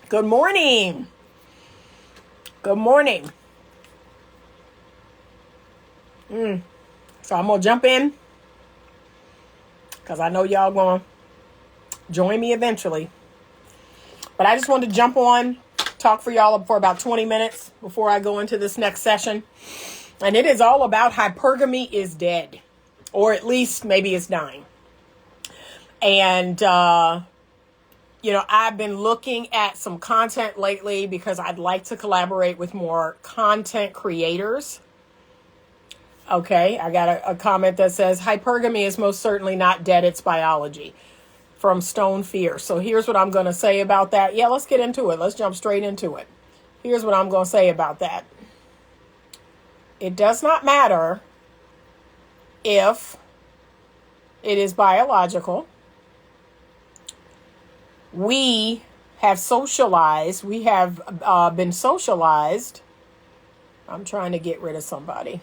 Good morning. Good morning. So I'm going to jump in because I know y'all going to join me eventually. But I just wanted to jump on, talk for y'all for about 20 minutes before I go into this next session. And it is all about hypergamy is dead, or at least maybe it's dying. And, I've been looking at some content lately because I'd like to collaborate with more content creators. Okay, I got a comment that says, hypergamy is most certainly not dead, it's biology, from Stone Fear. So here's what I'm going to say about that. Yeah, let's get into it. Let's jump straight into it. Here's what I'm going to say about that. It does not matter if it is biological. We have socialized. We have been socialized. I'm trying to get rid of somebody.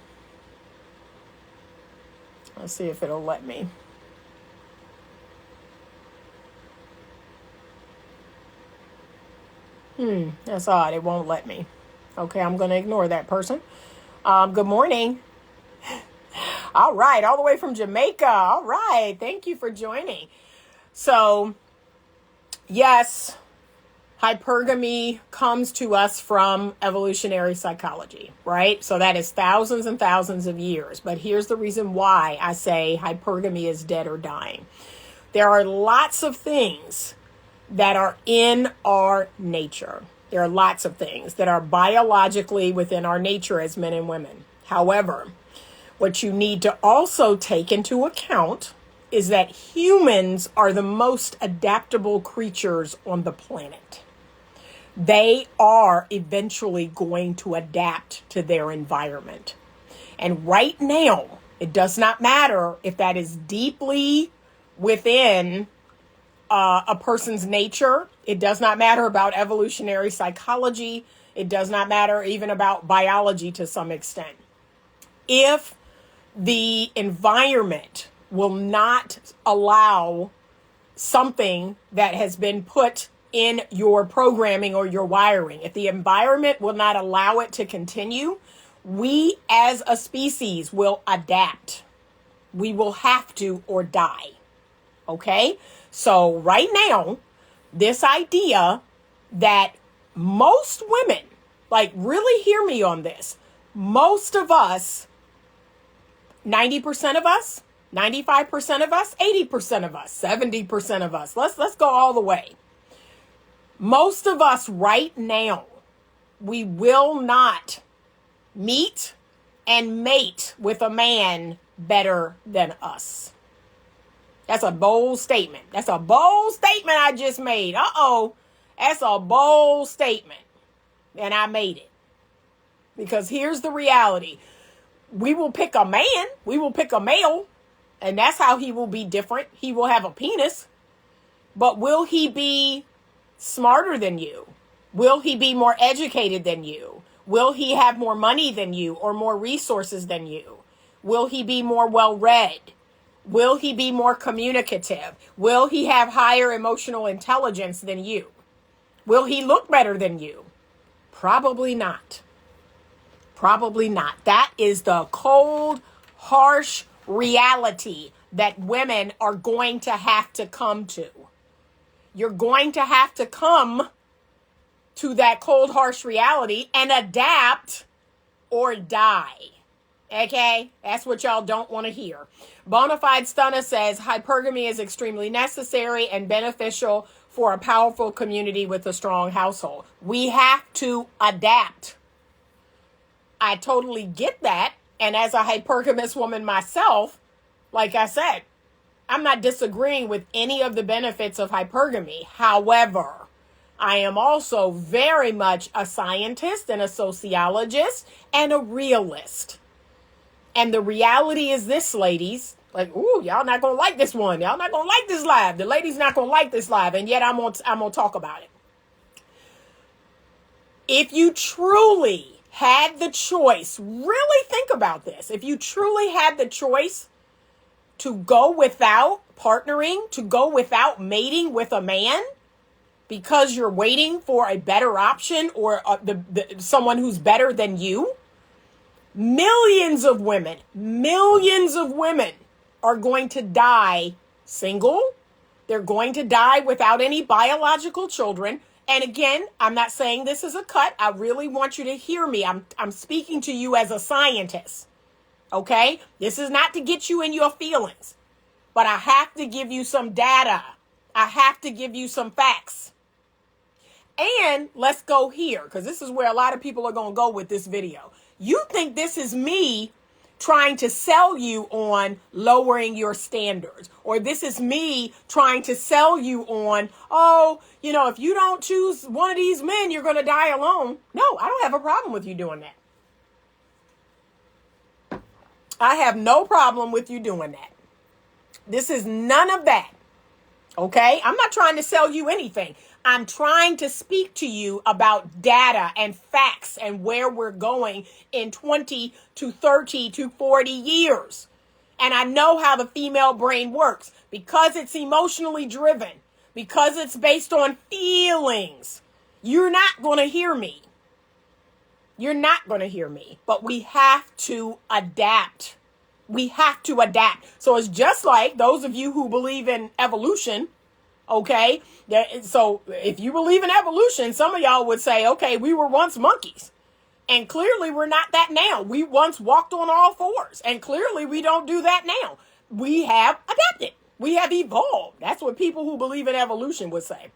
Let's see if it'll let me. That's odd. It won't let me. Okay, I'm going to ignore that person. Good morning. All right, all the way from Jamaica. All right, thank you for joining. So, yes, hypergamy comes to us from evolutionary psychology, right? So that is thousands and thousands of years. But here's the reason why I say hypergamy is dead or dying. There are lots of things that are in our nature. There are lots of things that are biologically within our nature as men and women. However, what you need to also take into account is that humans are the most adaptable creatures on the planet. They are eventually going to adapt to their environment. And right now, it does not matter if that is deeply within a person's nature. It does not matter about evolutionary psychology. It does not matter even about biology to some extent. If the environment will not allow something that has been put in your programming or your wiring, if the environment will not allow it to continue, we as a species will adapt. We will have to or die. Okay? So right now, this idea that most women, like really hear me on this, most of us, 90% of us, 95% of us, 80% of us, 70% of us, let's go all the way. Most of us right now, we will not meet and mate with a man better than us. That's a bold statement. That's a bold statement I just made. That's a bold statement. And I made it. Because here's the reality. We will pick a man. We will pick a male. And that's how he will be different. He will have a penis. But will he be smarter than you? Will he be more educated than you? Will he have more money than you or more resources than you? Will he be more well-read? Will he be more communicative? Will he have higher emotional intelligence than you? Will he look better than you? Probably not. Probably not. That is the cold, harsh reality that women are going to have to come to. You're going to have to come to that cold, harsh reality and adapt or die. Okay? That's what y'all don't want to hear. Bonafide Stunner says hypergamy is extremely necessary and beneficial for a powerful community with a strong household. We have to adapt. I totally get that. And as a hypergamous woman myself, like I said, I'm not disagreeing with any of the benefits of hypergamy. However, I am also very much a scientist and a sociologist and a realist. And the reality is this, ladies, like, ooh, y'all not going to like this one. Y'all not going to like this live. The ladies not going to like this live. And yet I'm going to talk about it. If you truly had the choice, really think about this. If you truly had the choice to go without partnering, to go without mating with a man, because you're waiting for a better option or someone who's better than you. Millions of women are going to die single. They're going to die without any biological children. And again, I'm not saying this is a cut. I really want you to hear me. I'm speaking to you as a scientist. Okay? This is not to get you in your feelings. But I have to give you some data. I have to give you some facts. And let's go here, because this is where a lot of people are going to go with this video. You think this is me trying to sell you on lowering your standards, or this is me trying to sell you on, oh, if you don't choose one of these men, you're going to die alone. No, I don't have a problem with you doing that. I have no problem with you doing that. This is none of that. Okay? I'm not trying to sell you anything. I'm trying to speak to you about data and facts and where we're going in 20 to 30 to 40 years. And I know how the female brain works because it's emotionally driven, because it's based on feelings. You're not going to hear me. You're not going to hear me, but we have to adapt. We have to adapt. So it's just like those of you who believe in evolution. Okay, so if you believe in evolution, some of y'all would say, okay, we were once monkeys. And clearly we're not that now. We once walked on all fours. And clearly we don't do that now. We have adapted. We have evolved. That's what people who believe in evolution would say.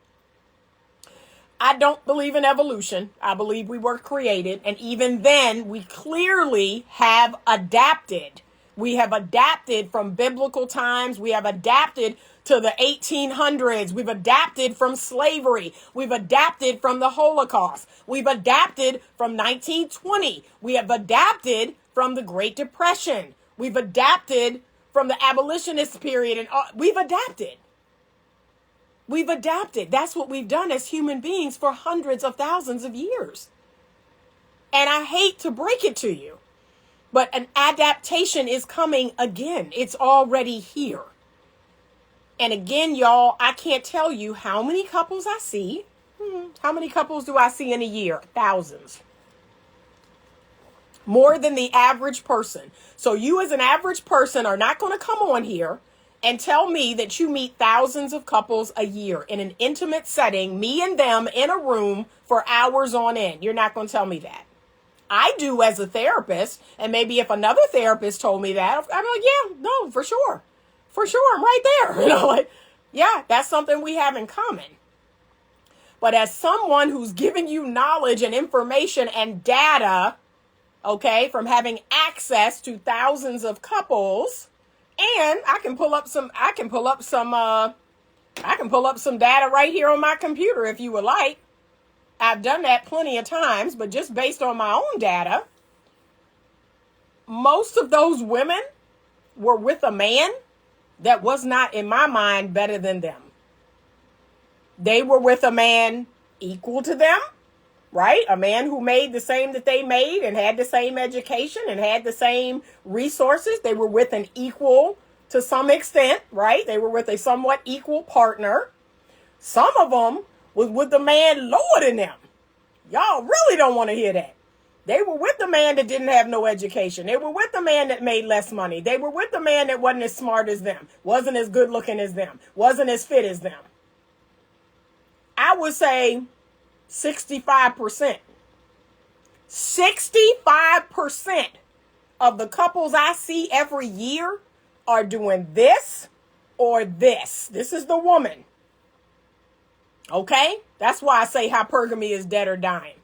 I don't believe in evolution. I believe we were created. And even then, we clearly have adapted. We have adapted from biblical times. We have adapted to the 1800s. We've adapted from slavery. We've adapted from the Holocaust. We've adapted from 1920. We have adapted from the Great Depression. We've adapted from the abolitionist period. And we've adapted. We've adapted. That's what we've done as human beings for hundreds of thousands of years. And I hate to break it to you, but an adaptation is coming again. It's already here. And again, y'all, I can't tell you how many couples I see. How many couples do I see in a year? Thousands. More than the average person. So you as an average person are not going to come on here and tell me that you meet thousands of couples a year in an intimate setting, me and them in a room for hours on end. You're not going to tell me that. I do as a therapist. And maybe if another therapist told me that, I'm like, yeah, no, for sure. For sure, I'm right there. Yeah, that's something we have in common. But as someone who's giving you knowledge and information and data, okay, from having access to thousands of couples, and I can pull up some data right here on my computer if you would like. I've done that plenty of times, but just based on my own data, most of those women were with a man that was not, in my mind, better than them. They were with a man equal to them, right? A man who made the same that they made and had the same education and had the same resources. They were with an equal to some extent, right? They were with a somewhat equal partner. Some of them was with the man lower than them. Y'all really don't want to hear that. They were with the man that didn't have no education. They were with the man that made less money. They were with the man that wasn't as smart as them, wasn't as good looking as them, wasn't as fit as them. I would say 65%. 65% of the couples I see every year are doing this or this. This is the woman. Okay? That's why I say hypergamy is dead or dying.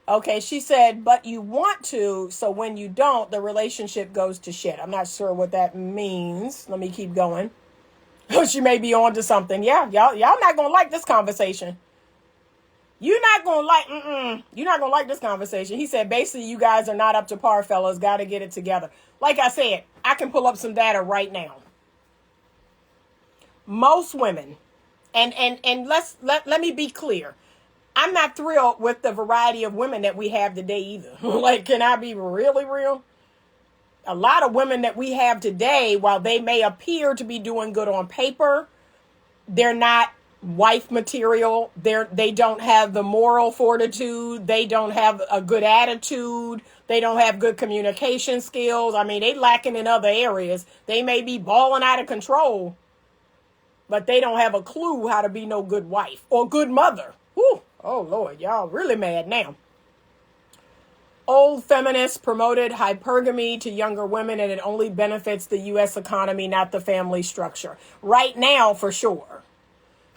Okay, she said, but you want to, so when you don't, the relationship goes to shit. I'm not sure what that means. Let me keep going. She may be on to something. Yeah, y'all not going to like this conversation. You're not going to like this conversation. He said, basically, you guys are not up to par, fellas. Got to get it together. Like I said, I can pull up some data right now. Most women, and let me be clear. I'm not thrilled with the variety of women that we have today either. Like, can I be really real? A lot of women that we have today, while they may appear to be doing good on paper, They're not wife material. They don't have the moral fortitude. They don't have a good attitude. They don't have good communication skills. I mean, they lacking in other areas. They may be balling out of control, but they don't have a clue how to be no good wife or good mother. Whew. Oh, Lord, y'all really mad now. Old feminists promoted hypergamy to younger women, and it only benefits the U.S. economy, not the family structure. Right now, for sure.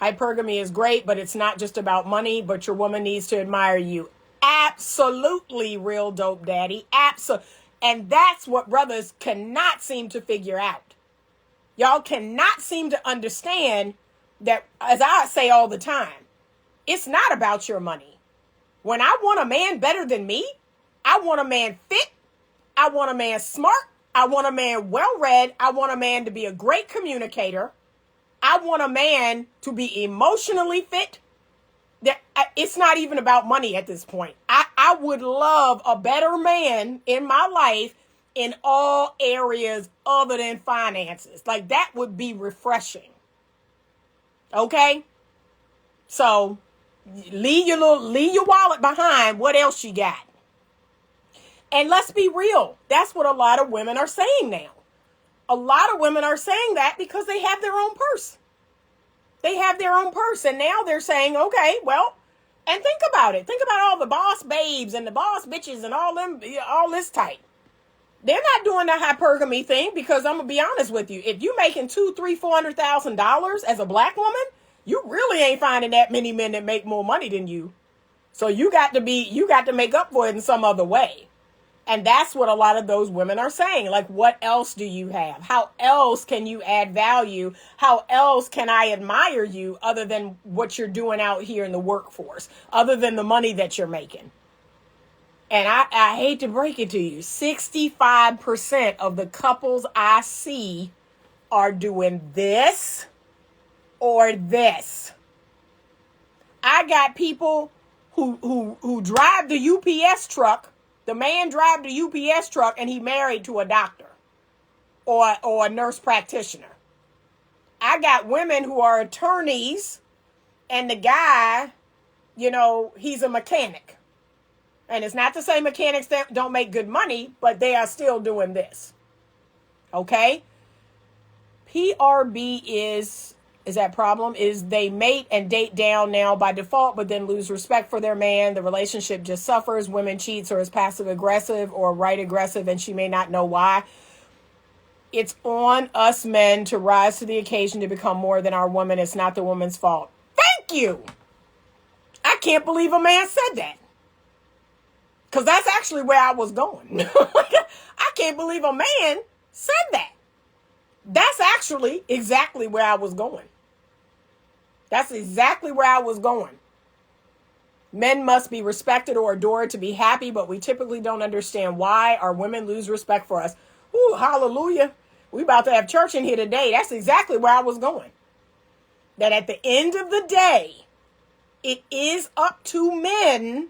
Hypergamy is great, but it's not just about money, but your woman needs to admire you. Absolutely, real dope daddy. Absolutely. And that's what brothers cannot seem to figure out. Y'all cannot seem to understand that, as I say all the time, it's not about your money. When I want a man better than me, I want a man fit. I want a man smart. I want a man well-read. I want a man to be a great communicator. I want a man to be emotionally fit. It's not even about money at this point. I would love a better man in my life in all areas other than finances. Like, that would be refreshing. Okay? So, leave your wallet behind. What else you got? And let's be real. That's what a lot of women are saying now. A lot of women are saying that because they have their own purse. They have their own purse. And now they're saying, okay, well, and think about it. Think about all the boss babes and the boss bitches and all them, all this type. They're not doing the hypergamy thing because I'm going to be honest with you. If you making $200,000, $300,000, $400,000 as a black woman, you really ain't finding that many men that make more money than you. So you got to make up for it in some other way. And that's what a lot of those women are saying. Like, what else do you have? How else can you add value? How else can I admire you other than what you're doing out here in the workforce, other than the money that you're making? And I hate to break it to you, 65% of the couples I see are doing this or this. I got people who drive the UPS truck. The man drive the UPS truck and he married to a doctor or a nurse practitioner. I got women who are attorneys and the guy, he's a mechanic. And it's not to say mechanics don't make good money, but they are still doing this. Okay? PRB is that problem is they mate and date down now by default, but then lose respect for their man. The relationship just suffers. Women cheats or is passive aggressive or right aggressive, and she may not know why. It's on us men to rise to the occasion to become more than our woman. It's not the woman's fault. Thank you. I can't believe a man said that. Because that's actually where I was going. I can't believe a man said that. That's actually exactly where I was going. That's exactly where I was going. Men must be respected or adored to be happy, but we typically don't understand why our women lose respect for us. Ooh, hallelujah. We about to have church in here today. That's exactly where I was going. That at the end of the day, it is up to men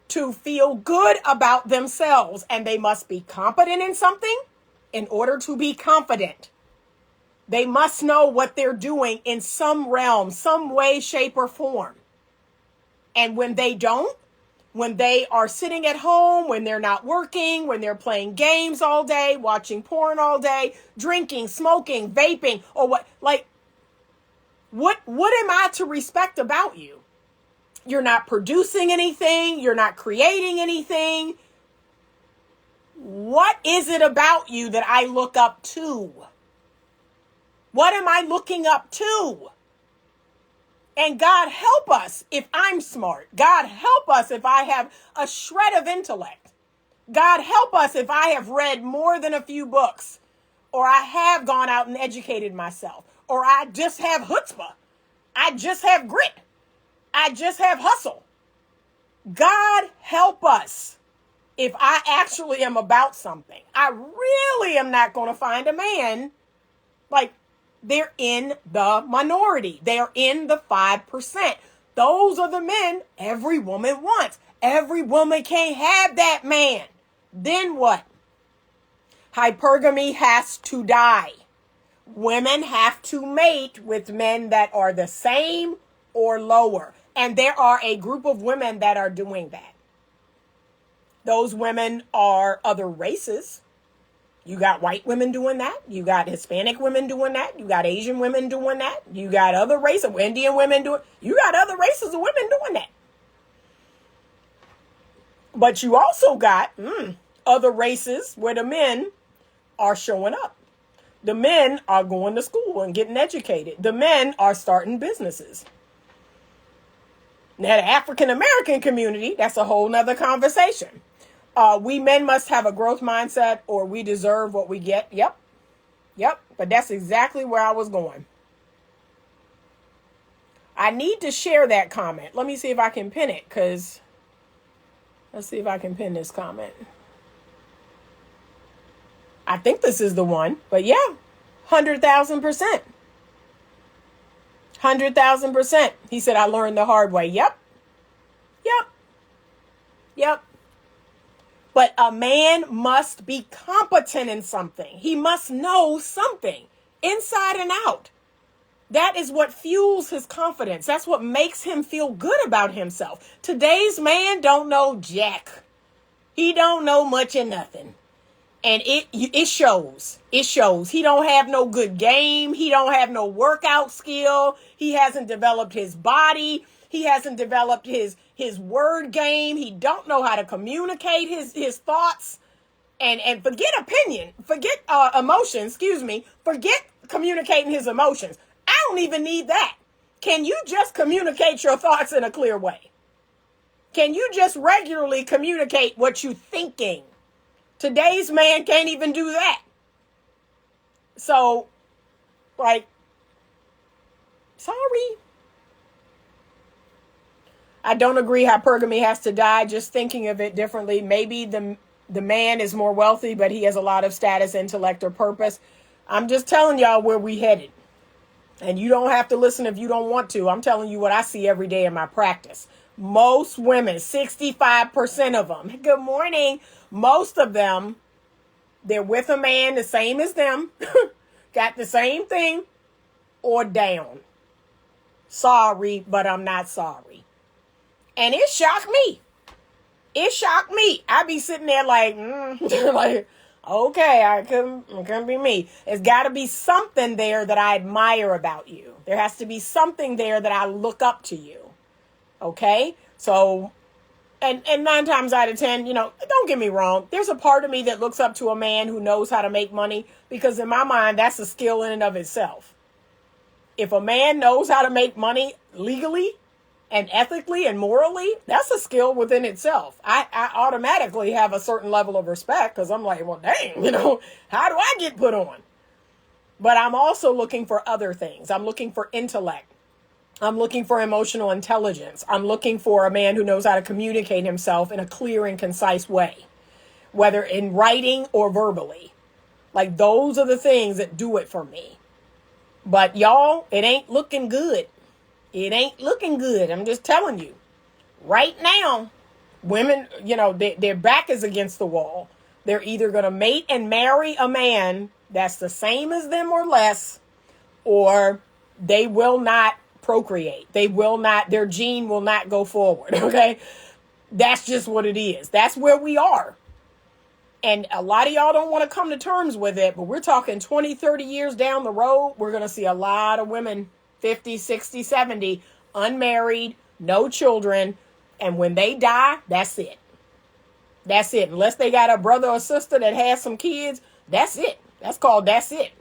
to feel good about themselves, and they must be competent in something in order to be confident. They must know what they're doing in some realm, some way, shape, or form. And when they don't, when they are sitting at home, when they're not working, when they're playing games all day, watching porn all day, drinking, smoking, vaping, or what am I to respect about you? You're not producing anything. You're not creating anything. What is it about you that I look up to? What am I looking up to? And God help us if I'm smart. God help us if I have a shred of intellect. God help us if I have read more than a few books, or I have gone out and educated myself, or I just have chutzpah. I just have grit. I just have hustle. God help us if I actually am about something. I really am not going to find a man like they're in the minority. They're in the 5%. Those are the men every woman wants. Every woman can't have that man. Then what? Hypergamy has to die. Women have to mate with men that are the same or lower. And there are a group of women that are doing that. Those women are other races. You got white women doing that. You got Hispanic women doing that. You got Asian women doing that. You got other races of Indian women doing. You got other races of women doing that. But you also got other races where the men are showing up. The men are going to school and getting educated. The men are starting businesses. Now, the African American community, that's a whole nother conversation. We men must have a growth mindset or we deserve what we get. Yep. But that's exactly where I was going. I need to share that comment. Let me see if I can pin it, because let's see if I can pin this comment. I think this is the one, but yeah, 100,000%. 100,000%. He said, I learned the hard way. Yep. But a man must be competent in something. He must know something inside and out. That is what fuels his confidence. That's what makes him feel good about himself. Today's man don't know jack. He don't know much of nothing. And it shows. It shows. He don't have no good game. He don't have no workout skill. He hasn't developed his body. He hasn't developed his word game. He don't know how to communicate his thoughts. And forget opinion. Forget emotion. Forget communicating his emotions. I don't even need that. Can you just communicate your thoughts in a clear way? Can you just regularly communicate what you're thinking? Today's man can't even do that. So, sorry. I don't agree hypergamy has to die. Just thinking of it differently. Maybe the man is more wealthy, but he has a lot of status, intellect, or purpose. I'm just telling y'all where we headed. And you don't have to listen if you don't want to. I'm telling you what I see every day in my practice. Most women, 65% of them, good morning. Most of them, they're with a man the same as them, got the same thing, or down. Sorry, but I'm not sorry. And it shocked me. I be sitting there like, okay, it couldn't be me. There's got to be something there that I admire about you. There has to be something there that I look up to you. Okay? So, and 9 times out of 10, don't get me wrong. There's a part of me that looks up to a man who knows how to make money, because in my mind, that's a skill in and of itself. If a man knows how to make money legally and ethically and morally, that's a skill within itself. I automatically have a certain level of respect, because I'm like, well, dang, how do I get put on? But I'm also looking for other things. I'm looking for intellect. I'm looking for emotional intelligence. I'm looking for a man who knows how to communicate himself in a clear and concise way, whether in writing or verbally. Like, those are the things that do it for me. But y'all, it ain't looking good. It ain't looking good. I'm just telling you. Right now, women, their back is against the wall. They're either going to mate and marry a man that's the same as them or less, or they will not procreate. Their gene will not go forward. Okay. That's just what it is. That's where we are. And a lot of y'all don't want to come to terms with it, but we're talking 20, 30 years down the road. We're going to see a lot of women, 50, 60, 70, unmarried, no children. And when they die, that's it. That's it. Unless they got a brother or sister that has some kids, that's it. That's it.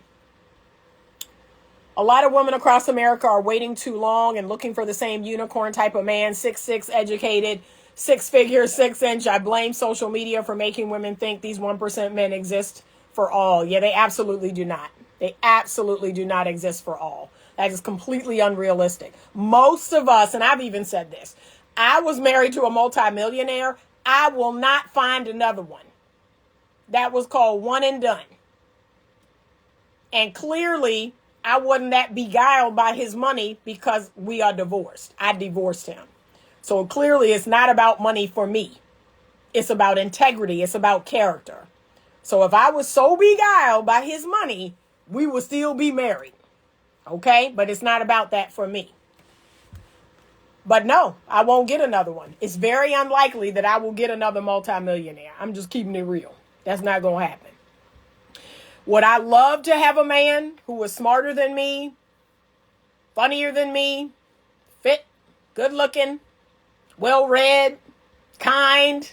A lot of women across America are waiting too long and looking for the same unicorn type of man, 6'6", educated, 6 figures, 6 inch. I blame social media for making women think these 1% men exist for all. Yeah, they absolutely do not. They absolutely do not exist for all. That is completely unrealistic. Most of us, and I've even said this, I was married to a multimillionaire. I will not find another one. That was called one and done. And clearly, I wasn't that beguiled by his money because we are divorced. I divorced him. So clearly it's not about money for me. It's about integrity. It's about character. So if I was so beguiled by his money, we will still be married. Okay? But it's not about that for me. But no, I won't get another one. It's very unlikely that I will get another multimillionaire. I'm just keeping it real. That's not going to happen. Would I love to have a man who was smarter than me, funnier than me, fit, good looking, well read, kind,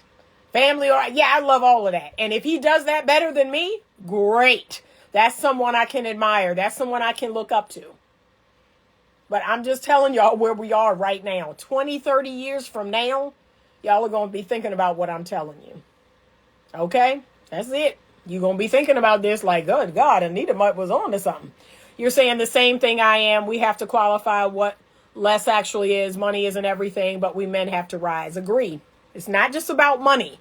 family? Yeah, I love all of that. And if he does that better than me, great. That's someone I can admire. That's someone I can look up to. But I'm just telling y'all where we are right now. 20, 30 years from now, y'all are going to be thinking about what I'm telling you. Okay? That's it. You're going to be thinking about this like, good God, Anita was on to something. You're saying the same thing I am. We have to qualify what less actually is. Money isn't everything, but we men have to rise. Agree. It's not just about money.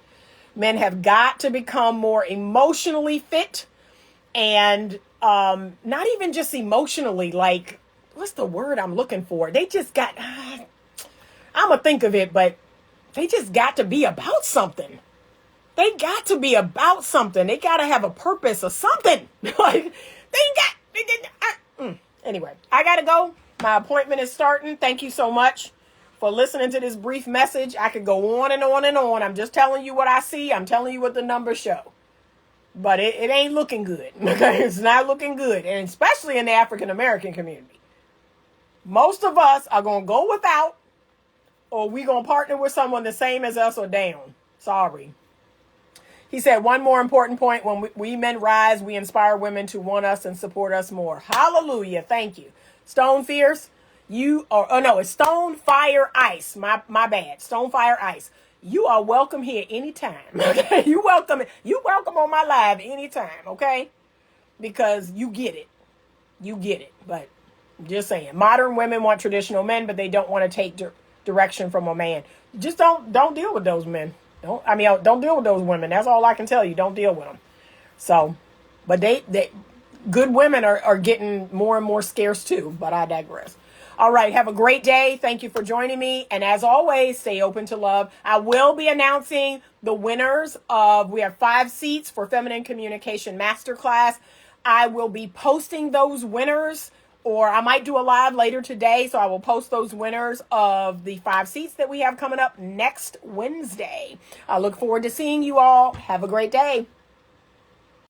Men have got to become more emotionally fit and not even just emotionally, like, what's the word I'm looking for? They just got, I'm going to think of it, but they just got to be about something. They got to be about something. They got to have a purpose or something. Like, anyway, I got to go. My appointment is starting. Thank you so much for listening to this brief message. I could go on and on and on. I'm just telling you what I see. I'm telling you what the numbers show. But it ain't looking good. Okay, it's not looking good. And especially in the African American community. Most of us are going to go without, or we going to partner with someone the same as us or down. Sorry. He said, one more important point. When we men rise, we inspire women to want us and support us more. Hallelujah. Thank you. Stone Fierce, it's Stone Fire Ice. My bad. Stone Fire Ice. You are welcome here anytime. Okay? You welcome on my live anytime. Okay? Because you get it. You get it. But just saying, modern women want traditional men, but they don't want to take direction from a man. Just don't deal with those men. Don't deal with those women. That's all I can tell you. Don't deal with them. So, but they good women are getting more and more scarce too. But I digress. All right. Have a great day. Thank you for joining me. And as always, stay open to love. I will be announcing the winners we have 5 seats for Feminine Communication Masterclass. I will be posting those winners, or I might do a live later today. So I will post those winners of the 5 seats that we have coming up next Wednesday. I look forward to seeing you all. Have a great day.